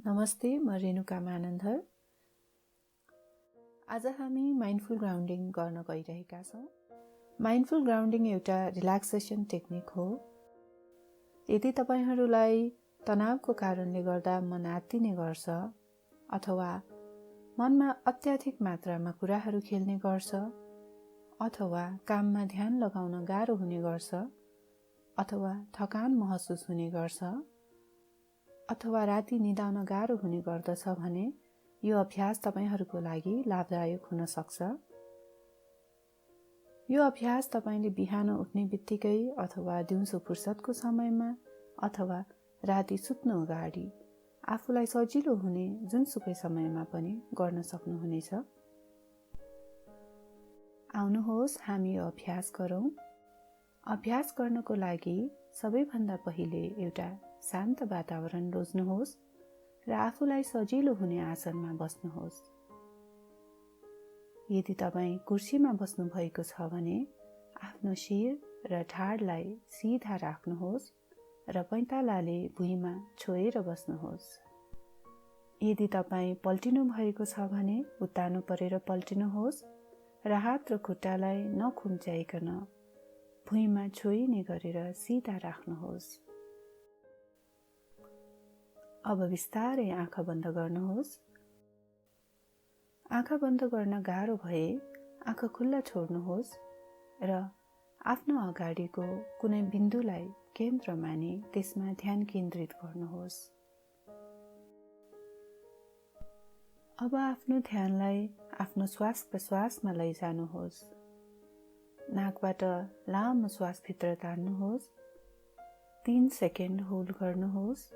नमस्ते, म रेणुका मानन्धर। आज हामी माइन्डफुल ग्राउन्डिङ गर्न गइरहेका छौँ। माइन्डफुल ग्राउन्डिङ एउटा रिल्याक्सेसन टेक्निक हो। यदि तपाईहरूलाई तनावको कारणले गर्दा मन आत्तिने गर्छ अथवा मनमा अत्याधिक मात्रामा कुराहरू खेल्ने गर्छ अथवा काममा ध्यान लगाउन गाह्रो हुने गर्छ अथवा थकान महसुस हुने गर्छ अथवा राति निदाउन गाह्रो हुने गर्दछ भने यो अभ्यास तपाईहरूको लागि लाभदायक हुन सक्छ। यो अभ्यास तपाईले बिहान उठ्ने बित्तिकै अथवा दिउँसो फुर्सदको समयमा अथवा राति सुत्नु अगाडि आफूलाई सजिलो हुने जुनसुकै समयमा पनि गर्न सक्नुहुनेछ। आउनुहोस् हामी यो अभ्यास गरौँ। अभ्यास गर्नको लागि सबैभन्दा पहिले एउटा शान्त वातावरण रोज्नुहोस् र आफूलाई सजिलो हुने आसनमा बस्नुहोस्। यदि तपाईं कुर्सीमा बस्नु भएको छ भने आफ्नो शिर र ढाडलाई सिधा राख्नुहोस् र पैतालाले भुइँमा छोएर बस्नुहोस्। यदि तपाईं पल्टिनु भएको छ भने उत्तानो परेर पल्टिनुहोस् र हात र खुट्टालाई नखुम्च्याइकन भुइँमा छोइने गरेर सिधा राख्नुहोस्। अब बिस्तारै आँखा बन्द गर्नुहोस्। आँखा बन्द गर्न गाह्रो भए आँखा खुल्ला छोड्नुहोस् र आफ्नो अगाडिको कुनै बिन्दुलाई केन्द्र मानी त्यसमा ध्यान केन्द्रित गर्नुहोस्। अब आफ्नो ध्यानलाई आफ्नो श्वास प्रश्वासमा लैजानुहोस्। नाकबाट लामो श्वास भित्र तान्नुहोस्। 3 सेकेन्ड होल्ड गर्नुहोस्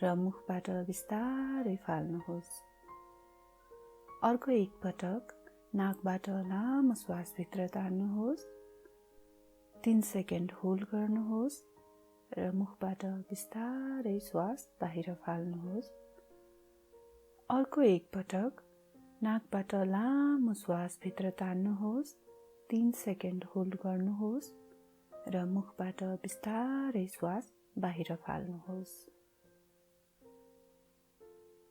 र मुखबाट बिस्तारै फाल्नुहोस्। अर्को एक पटक नाकबाट लामो श्वास भित्र तान्नुहोस्। 3 सेकेन्ड होल्ड गर्नुहोस् र मुखबाट बिस्तारै श्वास बाहिर फाल्नुहोस्। अर्को एक पटक नाकबाट लामो श्वास भित्र तान्नुहोस्। 3 सेकेन्ड होल्ड गर्नुहोस् र मुखबाट बिस्तारै श्वास बाहिर फाल्नुहोस्।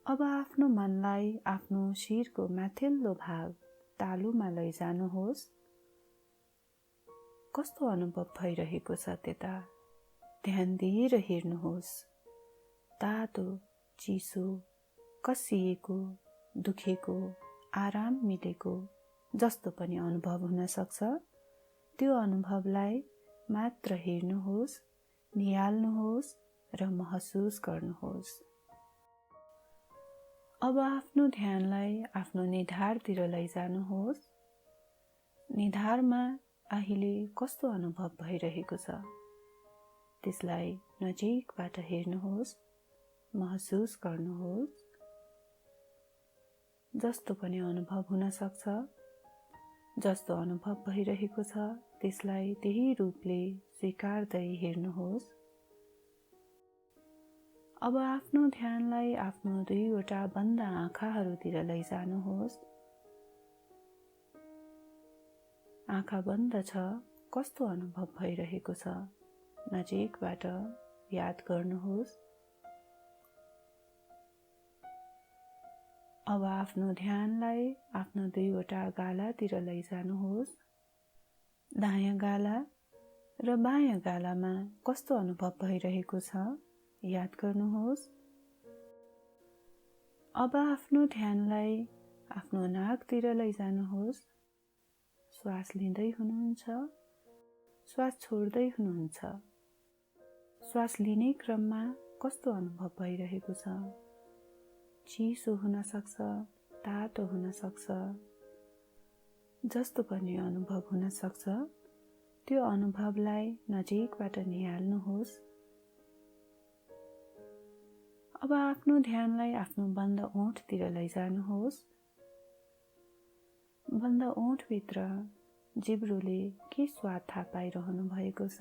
अब आफ्नो मनलाई आफ्नो शिरको माथिल्लो भाग तालुमा लैजानुहोस्। कस्तो अनुभव भइरहेको छ त्यता ध्यान दिएर हेर्नुहोस्। तातो, चिसो, कसिएको, दुखेको, आराम मिलेको जस्तो पनि अनुभव हुन सक्छ। त्यो अनुभवलाई मात्र हेर्नुहोस्, निहाल्नुहोस् र महसुस गर्नुहोस्। अब आफ्नो ध्यानलाई आफ्नो निधारतिर लैजानुहोस्। निधारमा अहिले कस्तो अनुभव भइरहेको छ त्यसलाई नजिकबाट हेर्नुहोस्, महसुस गर्नुहोस्। जस्तो पनि अनुभव हुन सक्छ, जस्तो अनुभव भइरहेको छ त्यसलाई त्यही रूपले स्वीकार्दै हेर्नुहोस्। अब आफ्नो ध्यानलाई आफ्नो 2वटा बन्द आँखाहरूतिर लैजानुहोस्। आँखा बन्द छ, कस्तो अनुभव भइरहेको छ नजिकबाट याद गर्नुहोस्। अब आफ्नो ध्यानलाई आफ्नो 2वटा गालातिर लैजानुहोस्। दायाँ गाला र बायाँ गालामा कस्तो अनुभव भइरहेको छ याद गर्नुहोस्। अब आफ्नो ध्यानलाई आफ्नो नाकतिर लैजानुहोस्। श्वास लिँदै हुनुहुन्छ, श्वास छोड्दै हुनुहुन्छ। श्वास लिने क्रममा कस्तो अनुभव भइरहेको छ? चिसो हुन सक्छ, तातो हुन सक्छ, जस्तो पनि अनुभव हुन सक्छ। त्यो अनुभवलाई नजिकबाट निहाल्नुहोस्। अब आफ्नो ध्यानलाई आफ्नो बन्द ओठतिर लैजानुहोस्। बन्द ओठभित्र जिब्रोले के स्वाद थाहा पाइरहनु भएको छ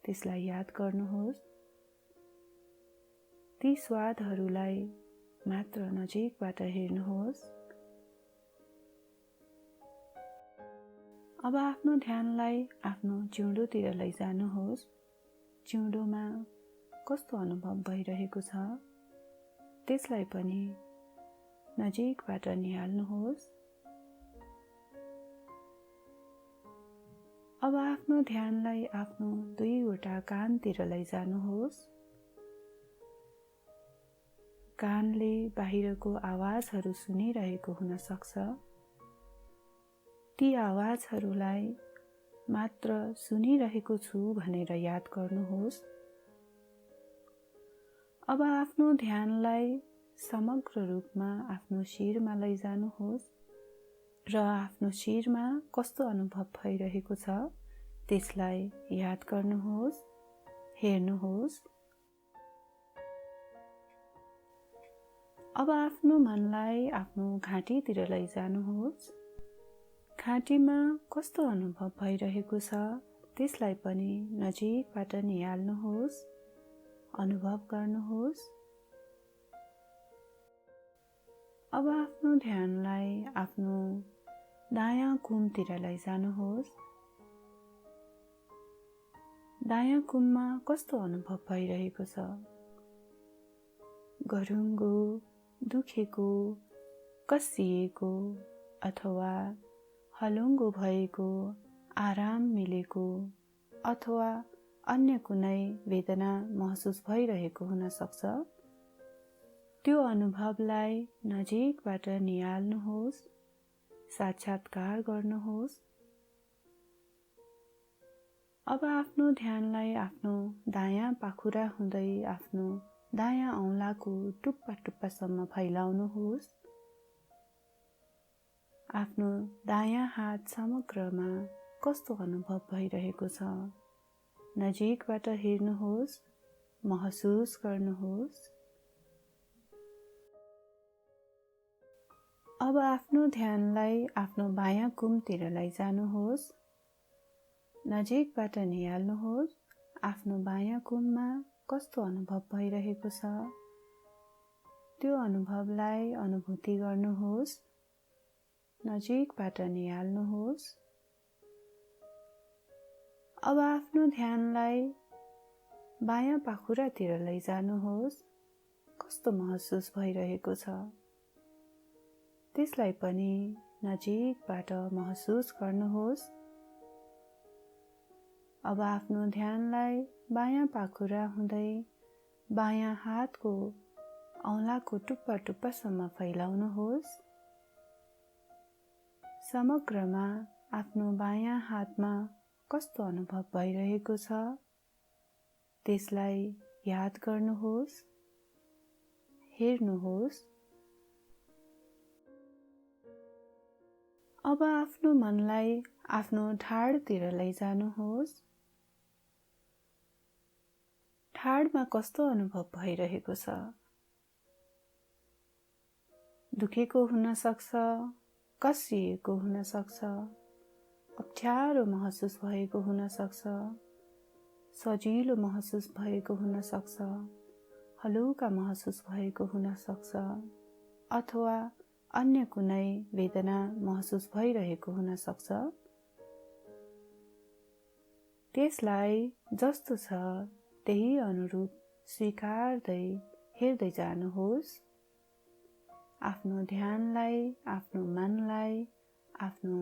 त्यसलाई याद गर्नुहोस्। ती स्वादहरूलाई मात्र नजिकबाट हेर्नुहोस्। अब आफ्नो ध्यानलाई आफ्नो जिउँदोतिर लैजानुहोस्। जिउँदोमा कस्तो अनुभव भइरहेको छ त्यसलाई पनि नजिकबाट निहाल्नुहोस्। अब आफ्नो ध्यानलाई आफ्नो दुईवटा कानतिर लैजानुहोस्। कानले बाहिरको आवाजहरू सुनिरहेको हुन सक्छ। ती आवाजहरूलाई मात्र सुनिरहेको छु भनेर याद गर्नुहोस्। अब आफ्नो ध्यानलाई समग्र रूपमा आफ्नो शिरमा लैजानुहोस् र आफ्नो शिरमा कस्तो अनुभव भइरहेको छ त्यसलाई याद गर्नुहोस्, हेर्नुहोस्। अब आफ्नो मनलाई आफ्नो घाँटीतिर लैजानुहोस्। घाँटीमा कस्तो अनुभव भइरहेको छ त्यसलाई पनि नजिकबाट निहाल्नुहोस्, अनुभव गर्नुहोस्। अब आफ्नो ध्यानलाई आफ्नो दायाँ कुमतिर लैजानुहोस्। दायाँ कुममा कस्तो अनुभव भइरहेको छ? गरुङ्गो, दुखेको, कसिएको अथवा हलुङ्गो भएको, आराम मिलेको अथवा अन्य कुनै वेदना महसुस भइरहेको हुन सक्छ। त्यो अनुभवलाई नजिकबाट निहाल्नुहोस्, साक्षात्कार गर्नुहोस्। अब आफ्नो ध्यानलाई आफ्नो दायाँ पाखुरा हुँदै आफ्नो दायाँ औँलाको टुप्पा टुप्पासम्म फैलाउनुहोस्। आफ्नो दायाँ हात समग्रमा कस्तो अनुभव भइरहेको छ नजिकबाट हेर्नुहोस्, महसुस गर्नुहोस्। अब आफ्नो ध्यानलाई आफ्नो बायाँ कुमतिर लैजानुहोस्। नजिकबाट निहाल्नुहोस्, आफ्नो बायाँ कुममा कस्तो अनुभव भइरहेको छ त्यो अनुभवलाई अनुभूति गर्नुहोस्, नजिकबाट निहाल्नुहोस्। अब आफ्नो ध्यानलाई बायाँ पाखुरातिर लैजानुहोस्। कस्तो महसुस भइरहेको छ त्यसलाई पनि नजिकबाट महसुस गर्नुहोस्। अब आफ्नो ध्यानलाई बायाँ पाखुरा हुँदै बायाँ हातको औँलाको टुप्पा टुप्पासम्म फैलाउनुहोस्। समग्रमा आफ्नो बायाँ हातमा कस्तो अनुभव भइरहेको छ त्यसलाई याद गर्नुहोस्, हेर्नुहोस्। अब आफ्नो मनलाई आफ्नो ढाडतिर लैजानुहोस्। ढाडमा कस्तो अनुभव भइरहेको छ? दुखेको हुन सक्छ, कसिएको हुन सक्छ, अप्ठ्यारो महसुस भएको हुन सक्छ, सजिलो महसुस भएको हुन सक्छ, हलुका महसुस भएको हुन सक्छ अथवा अन्य कुनै वेदना महसुस भइरहेको हुन सक्छ। त्यसलाई जस्तो छ त्यही अनुरूप स्वीकार्दै हेर्दै जानुहोस्। आफ्नो ध्यानलाई, आफ्नो मनलाई आफ्नो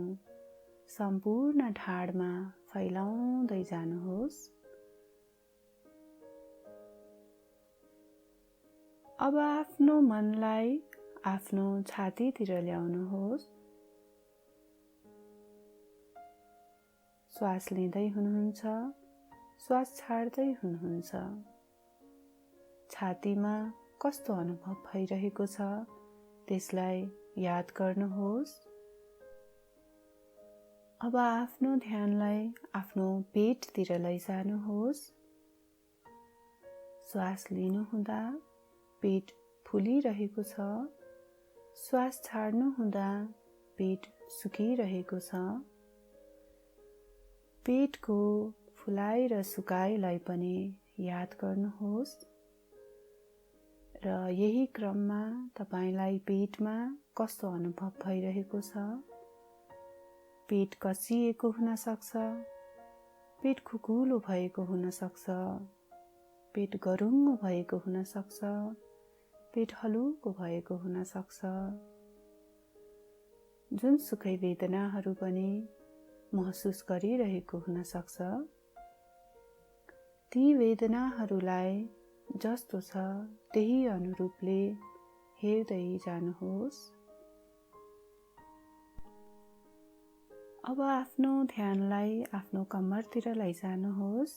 सम्पूर्ण ढाडमा फैलाउँदै जानुहोस्। अब आफ्नो मनलाई आफ्नो छातीतिर ल्याउनुहोस्। श्वास लिँदै हुनुहुन्छ, श्वास छाड्दै हुनुहुन्छ। छातीमा कस्तो अनुभव भइरहेको छ त्यसलाई याद गर्नुहोस्। अब आफ्नो ध्यानलाई आफ्नो पेटतिर लैजानुहोस्। श्वास लिनुहुँदा पेट फुलिरहेको छ, श्वास छाड्नुहुँदा पेट सुकिरहेको छ। पेटको फुलाइ र सुकाइलाई पनि याद गर्नुहोस् र यही क्रममा तपाईलाई पेटमा कस्तो अनुभव भइरहेको छ। पेट कसिएको हुन सक्छ, पेट खुकुलो भएको हुन सक्छ, पेट गरुङ्गो भएको हुन सक्छ, पेट हलुको भएको हुन सक्छ। जुनसुकै वेदनाहरू पनि महसुस गरिरहेको हुन सक्छ। ती वेदनाहरूलाई जस्तो छ त्यही अनुरूपले हेर्दै जानुहोस्। अब आफ्नो ध्यानलाई आफ्नो कम्मरतिर लैजानुहोस्।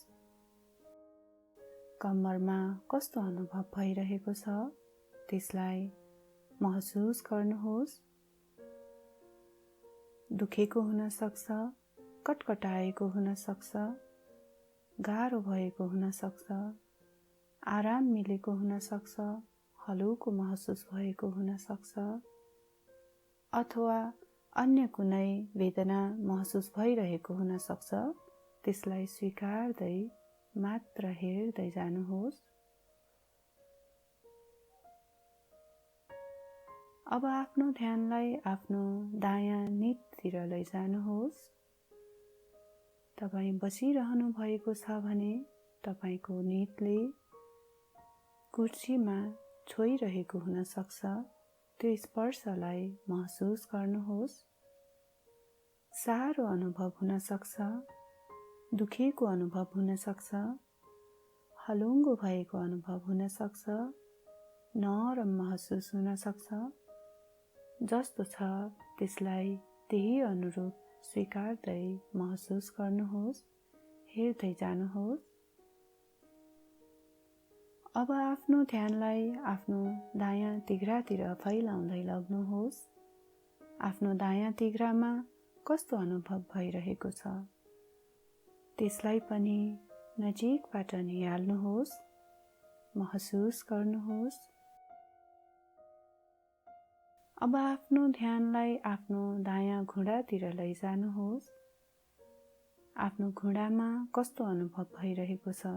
कम्मरमा कस्तो अनुभव भइरहेको छ त्यसलाई महसुस गर्नुहोस्। दुखेको हुन सक्छ, कटकटाएको हुन सक्छ, गाह्रो भएको हुन सक्छ, आराम मिलेको हुन सक्छ, हलुको महसुस भएको हुन सक्छ, अथवा अन्य कुनै वेदना महसुस भइरहेको हुन सक्छ। त्यसलाई स्वीकार्दै मात्र हेर्दै जानुहोस्। अब आफ्नो ध्यानलाई आफ्नो दायाँ निधतिर लैजानुहोस्। तपाईँ बसिरहनु भएको छ भने तपाईको निधले कुर्सीमा छोइरहेको हुन सक्छ। त्यो स्पर्शलाई महसुस गर्नुहोस्। साह्रो अनुभव हुन सक्छ, दुखेको अनुभव हुन सक्छ, हलुङ्गो भएको अनुभव हुन सक्छ, नरम महसुस हुन सक्छ। जस्तो छ त्यसलाई त्यही अनुरूप स्वीकार्दै महसुस गर्नुहोस्, हेर्दै जानुहोस्। अब आफ्नो ध्यानलाई आफ्नो दायाँ तिघ्रातिर फैलाउँदै लग्नुहोस्। आफ्नो दायाँ तिघ्रामा कस्तो अनुभव भइरहेको छ त्यसलाई पनि नजिकबाट निहाल्नुहोस्, महसुस गर्नुहोस्। अब आफ्नो ध्यानलाई आफ्नो दायाँ घुँडातिर लैजानुहोस्। आफ्नो घुँडामा कस्तो अनुभव भइरहेको छ,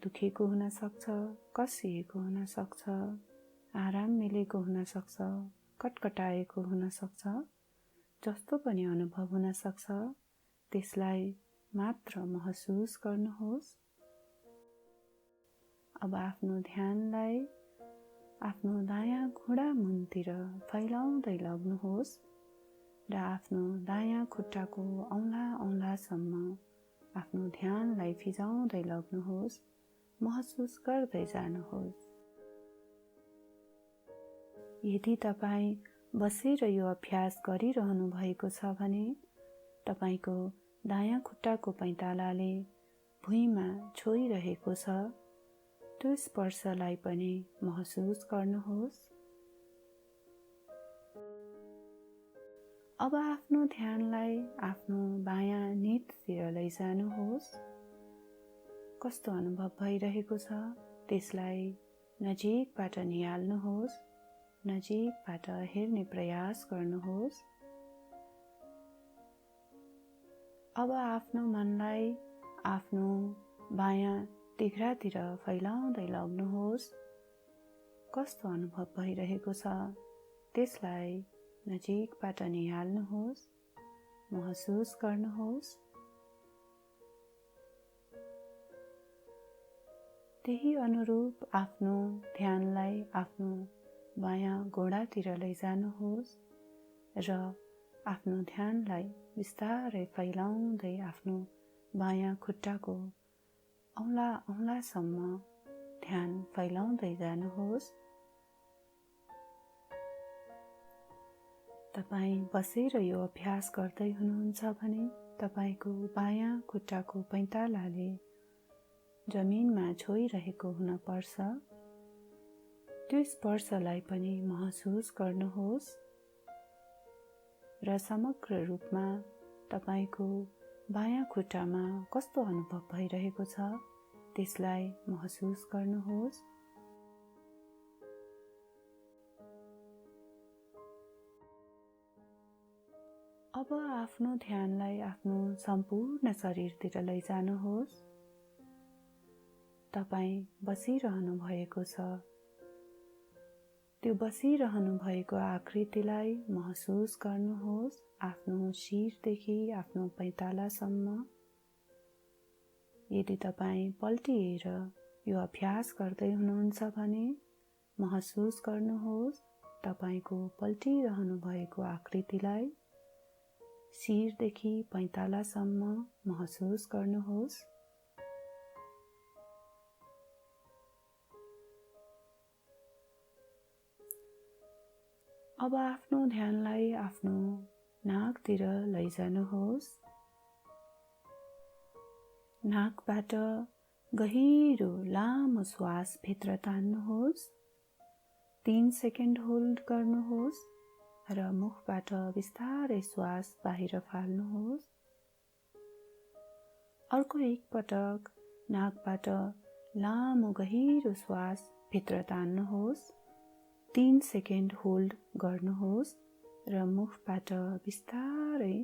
दुखेको हुन सक्छ, कसिएको हुन सक्छ, आराम मिलेको हुन सक्छ, कटकटाएको हुन सक्छ। जस्तो पनि अनुभव हुन सक्छ त्यसलाई मात्र महसुस गर्नुहोस्। अब आफ्नो ध्यानलाई आफ्नो दायाँ घुँडा मुनतिर फैलाउँदै लग्नुहोस् र आफ्नो दायाँ खुट्टाको औँलासम्म आफ्नो ध्यानलाई फिजाउँदै लग्नुहोस्, महसुस गर्दै जानुहोस्। यदि तपाईँ बसेर यो अभ्यास गरिरहनु भएको छ भने तपाईको दायाँ खुट्टाको पैतालाले भुइँमा छोइरहेको छ, त्यो स्पर्शलाई पनि महसुस गर्नुहोस्। अब आफ्नो ध्यानलाई आफ्नो बायाँ निधतिर लैजानुहोस्। कस्तो अनुभव भइरहेको छ त्यसलाई नजिकबाट निहाल्नुहोस्, नजिकबाट हेर्ने प्रयास गर्नुहोस्। अब आफ्नो मनलाई आफ्नो बायाँ तिघ्रातिर फैलाउँदै लग्नुहोस्। कस्तो अनुभव भइरहेको छ त्यसलाई नजिकबाट निहाल्नुहोस्, महसुस गर्नुहोस्। त्यही अनुरूप आफ्नो ध्यानलाई आफ्नो बायाँ घुँडातिर लैजानुहोस् र आफ्नो ध्यानलाई बिस्तारै फैलाउँदै आफ्नो बायाँ खुट्टाको औँलासम्म ध्यान फैलाउँदै जानुहोस्। तपाईँ बसेर यो अभ्यास गर्दै हुनुहुन्छ भने तपाईको बायाँ खुट्टाको पैतालाले जमिनमा छोइरहेको हुन पर्छ। त्यो स्पर्शलाई पनि महसुस गर्नुहोस् र समग्र रूपमा तपाईको बायाँ खुट्टामा कस्तो अनुभव भइरहेको छ त्यसलाई महसुस गर्नुहोस्। अब आफ्नो ध्यानलाई आफ्नो सम्पूर्ण शरीरतिर लैजानुहोस्। तपाईँ बसिरहनु भएको छ, त्यो बसिरहनु भएको आकृतिलाई महसुस गर्नुहोस्। आफ्नो शिरदेखि आफ्नो पैतालासम्म। यदि तपाईँ पल्टिएर यो अभ्यास गर्दै हुनुहुन्छ भने महसुस गर्नुहोस् तपाईको पल्टिरहनु भएको आकृतिलाई। शिरदेखि पैतालासम्म महसुस गर्नुहोस्। अब आफ्नो ध्यानलाई आफ्नो नाकतिर लैजानुहोस्। नाकबाट गहिरो लामो श्वास भित्र तान्नुहोस्। 3 सेकेन्ड होल्ड गर्नुहोस् र मुखबाट बिस्तारै श्वास बाहिर फाल्नुहोस्। अर्को एक पटक नाकबाट लामो गहिरो श्वास भित्र तान्नुहोस्। 3 सेकेन्ड होल्ड गर्नुहोस् र मुखबाट बिस्तारै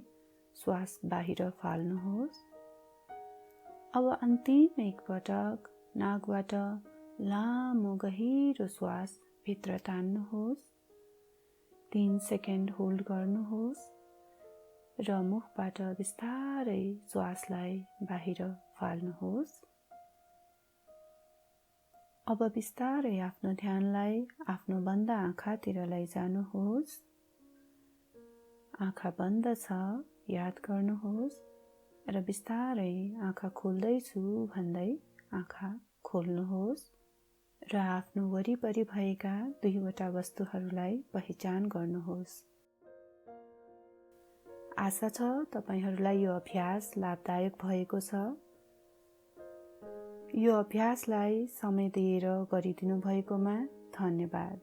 श्वास बाहिर फाल्नुहोस्। अब अन्तिम एक पटक नाकबाट लामो गहिरो श्वास भित्र तान्नुहोस्। 3 सेकेन्ड होल्ड गर्नुहोस् र मुखबाट बिस्तारै श्वासलाई बाहिर फाल्नुहोस्। अब बिस्तारै आफ्नो ध्यानलाई आफ्नो बन्द आँखातिर लैजानुहोस्। आँखा बन्द छ याद गर्नुहोस् र बिस्तारै आँखा खोल्दैछु भन्दै आँखा खोल्नुहोस् र आफ्नो वरिपरि भएका 2वटा वस्तुहरूलाई पहिचान गर्नुहोस्। आशा छ तपाईहरूलाई यो अभ्यास लाभदायक भएको छ। यो अभ्यासलाई समय दिएर गरिदिनु भएकोमा धन्यवाद।